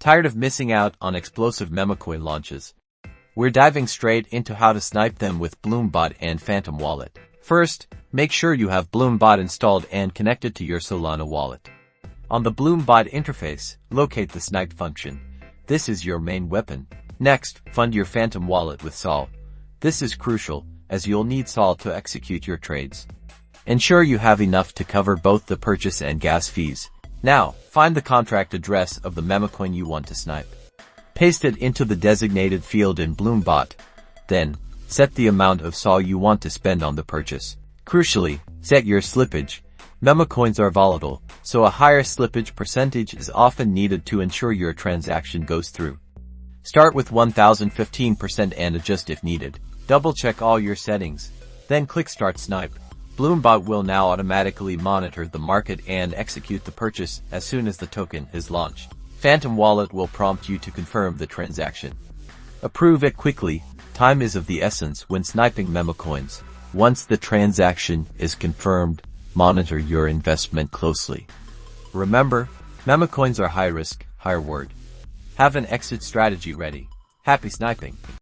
Tired of missing out on explosive Memecoin launches? We're diving straight into how to snipe them with Bloombot and Phantom Wallet. First, make sure you have Bloombot installed and connected to your Solana wallet. On the Bloombot interface, locate the snipe function. This is your main weapon. Next, fund your Phantom Wallet with Sol. This is crucial, as you'll need Sol to execute your trades. Ensure you have enough to cover both the purchase and gas fees. Now, find the contract address of the Memecoin you want to snipe. Paste it into the designated field in Bloombot. Then, set the amount of Sol you want to spend on the purchase. Crucially, set your slippage. Memecoins are volatile, so a higher slippage percentage is often needed to ensure your transaction goes through. Start with 1015% and adjust if needed. Double-check all your settings. Then click Start Snipe. Bloombot will now automatically monitor the market and execute the purchase as soon as the token is launched. Phantom Wallet will prompt you to confirm the transaction. Approve it quickly. Time is of the essence when sniping Memecoins. Once the transaction is confirmed, monitor your investment closely. Remember, Memecoins are high risk, high reward. Have an exit strategy ready. Happy sniping!